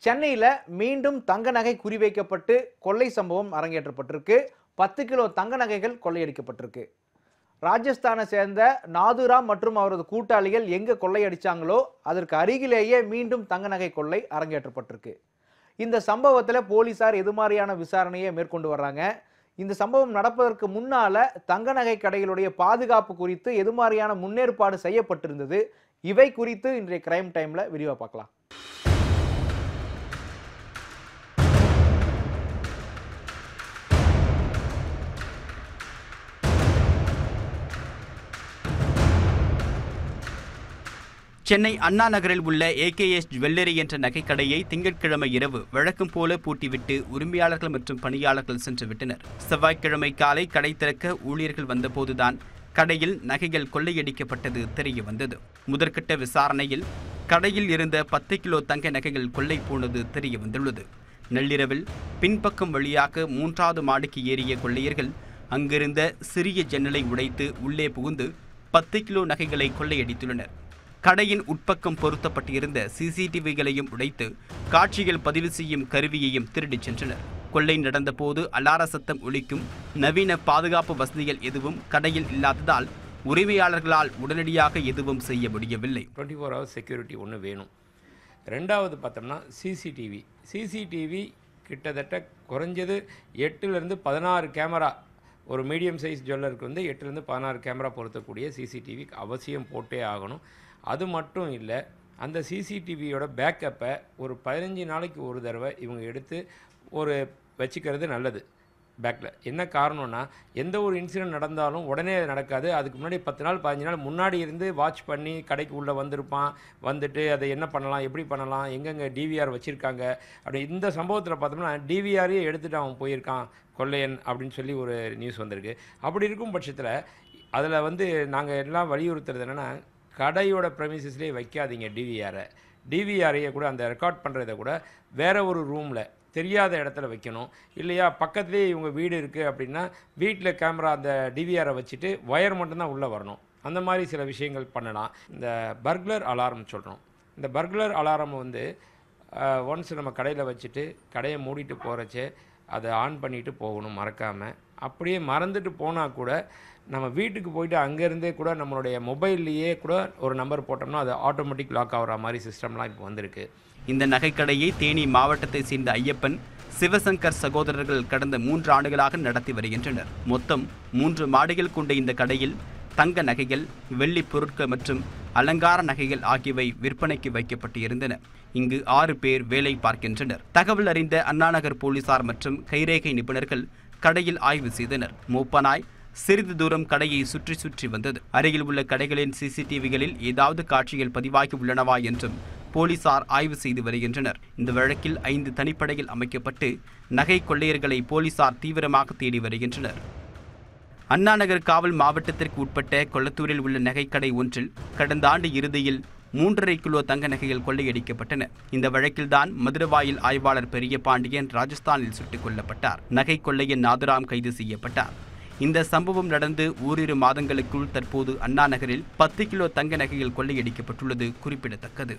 சென்னையில் மீண்டும் தங்க நகை குறிவைக்கப்பட்டு கொள்ளை சம்பவம் அரங்கேற்றப்பட்டிருக்கு. 10 கிலோ தங்க நகைகள் கொள்ளையடிக்கப்பட்டிருக்கு. ராஜஸ்தானை சேர்ந்த நாதுராம் மற்றும் அவரது கூட்டாளிகள் எங்கே கொள்ளையடிச்சாங்களோ அதற்கு அருகிலேயே மீண்டும் தங்க நகை கொள்ளை அரங்கேற்றப்பட்டிருக்கு. இந்த சம்பவத்தில் போலீசார் எது மாதிரியான விசாரணையை மேற்கொண்டு வர்றாங்க, இந்த சம்பவம் நடப்பதற்கு முன்னால தங்க நகை கடைகளுடைய பாதுகாப்பு குறித்து எது மாதிரியான முன்னேற்பாடு செய்யப்பட்டிருந்தது, இவை குறித்து இன்றைய கிரைம் டைம்ல விரிவாக பார்க்கலாம். சென்னை அண்ணா நகரில் உள்ள AKS ஜுவல்லரி என்ற நகைக்கடையை திங்கட்கிழமை இரவு வழக்கம் போல பூட்டிவிட்டு உரிமையாளர்கள் மற்றும் பணியாளர்கள் சென்று விட்டனர். செவ்வாய்க்கிழமை காலை கடை திறக்க ஊழியர்கள் வந்தபோதுதான் கடையில் நகைகள் கொள்ளையடிக்கப்பட்டது தெரிய வந்தது. முதற்கட்ட விசாரணையில் கடையில் இருந்த 10 கிலோ தங்க நகைகள் கொள்ளை போனது தெரிய வந்துள்ளது. நள்ளிரவில் பின்பக்கம் வழியாக 3வது மாடிக்கு ஏறிய கொள்ளையர்கள் அங்கிருந்த சிறிய ஜன்னலை உடைத்து உள்ளே புகுந்து 10 கிலோ நகைகளை கொள்ளையடித்துள்ளனர். கடையின் உட்பக்கம் பொருத்தப்பட்டிருந்த CCTVகளையும் உடைத்து காட்சிகள் பதிவு செய்யும் கருவியையும் திருடிச் சென்றனர். கொள்ளை நடந்தபோது அலார சத்தம் ஒலிக்கும் நவீன பாதுகாப்பு வசதிகள் எதுவும் கடையில் இல்லாததால் உரிமையாளர்களால் உடனடியாக எதுவும் செய்ய முடியவில்லை. 24 hours செக்யூரிட்டி ஒன்று வேணும். ரெண்டாவது பார்த்தோம்னா சிசிடிவி கிட்டத்தட்ட குறைஞ்சது 8லேருந்து 16 கேமரா, ஒரு மீடியம் சைஸ் ஜுவல்லருக்கு வந்து 8லேருந்து 16 கேமரா பொருத்தக்கூடிய சிசிடிவி அவசியம் போட்டே ஆகணும். அது மட்டும் இல்லை, அந்த சிசிடிவியோட பேக்கப்பை ஒரு 15 நாளைக்கு ஒரு தடவை இவங்க எடுத்து ஒரு வச்சுக்கிறது நல்லது பேக்கில். என்ன காரணம்னா, எந்த ஒரு இன்சிடென்ட் நடந்தாலும் உடனே நடக்காது. அதுக்கு முன்னாடி 10 நாள் 15 நாள் முன்னாடி இருந்து வாட்ச் பண்ணி கடைக்கு உள்ளே வந்திருப்பான். வந்துட்டு அதை என்ன பண்ணலாம், எப்படி பண்ணலாம், எங்கெங்கே டிவிஆர் வச்சுருக்காங்க அப்படி. இந்த சம்பவத்தில் பார்த்தோம்னா டிவிஆரையே எடுத்துகிட்டு அவன் போயிருக்கான் கொள்ளையன் அப்படின்னு சொல்லி ஒரு நியூஸ் வந்திருக்கு. அப்படி இருக்கும் பட்சத்தில் அதில் வந்து நாங்கள் எல்லாம் வலியுறுத்துறது என்னென்னா, கடையோட ப்ரெமிசஸ்லேயே வைக்காதீங்க டிவிஆரையே கூட, அந்த ரெக்கார்ட் பண்ணுறதை கூட வேறு ஒரு ரூமில் தெரியாத இடத்துல வைக்கணும். இல்லையா பக்கத்துலேயே இவங்க வீடு இருக்குது அப்படின்னா வீட்டில் கேமரா அந்த டிவிஆரை வச்சுட்டு ஒயர் மட்டும்தான் உள்ளே வரணும். அந்த மாதிரி சில விஷயங்கள் பண்ணலாம். இந்த பர்க்லர் அலாரம் சொல்கிறோம். இந்த பர்க்லர் அலாரம் வந்து ஒன்ஸ் நம்ம கடையில் வச்சுட்டு கடையை மூடிட்டு போகிறச்சே அதை ஆன் பண்ணிவிட்டு போகணும் மறக்காமல். அப்படியே மறந்துட்டு போனால் கூட நம்ம வீட்டுக்கு போயிட்டு அங்கேருந்தே கூட நம்மளுடைய மொபைல்லையே கூட ஒரு நம்பர் போட்டோம்னா அது ஆட்டோமேட்டிக் லாக் ஆகிற மாதிரி சிஸ்டம்லாம் இப்போ வந்திருக்கு. இந்த நகைக்கடையை தேனி மாவட்டத்தை சேர்ந்த ஐயப்பன், சிவசங்கர் சகோதரர்கள் கடந்த 3 ஆண்டுகளாக நடத்தி வருகின்றனர். மொத்தம் 3 மாடிகள் கொண்ட இந்த கடையில் தங்க நகைகள், வெள்ளி பொருட்கள் மற்றும் அலங்கார நகைகள் ஆகியவை விற்பனைக்கு வைக்கப்பட்டு இருந்தன. இங்கு 6 பேர் வேலை பார்க்கின்றனர். தகவல் அறிந்த அண்ணாநகர் போலீசார் மற்றும் கைரேகை நிபுணர்கள் கடையில் ஆய்வு செய்தனர். மூப்பனாய் சிறிது தூரம் கடையை சுற்றி வந்தது. அருகில் உள்ள கடைகளின் CCTVகளில் ஏதாவது காட்சிகள் பதிவாகி உள்ளனவா என்றும் போலீசார் ஆய்வு செய்து வருகின்றனர். இந்த வழக்கில் 5 தனிப்படைகள் அமைக்கப்பட்டு நகை கொள்ளையர்களை போலீசார் தீவிரமாக தேடி வருகின்றனர். அண்ணாநகர் காவல் மாவட்டத்திற்கு உட்பட்ட கொளத்தூரில் உள்ள நகைக்கடை ஒன்றில் கடந்த ஆண்டு இறுதியில் 3.5 கிலோ தங்க நகைகள் கொள்ளையடிக்கப்பட்டன. இந்த வழக்கில்தான் மதுரவாயில் ஆய்வாளர் பெரிய பாண்டியன் ராஜஸ்தானில் சுட்டுக் கொல்லப்பட்டார். நகை கொள்ளையன் நாதுராம் கைது செய்யப்பட்டார். இந்த சம்பவம் நடந்து ஓரிரு மாதங்களுக்குள் தற்போது அண்ணா நகரில் 10 கிலோ தங்க நகைகள் கொள்ளையடிக்கப்பட்டுள்ளது குறிப்பிடத்தக்கது.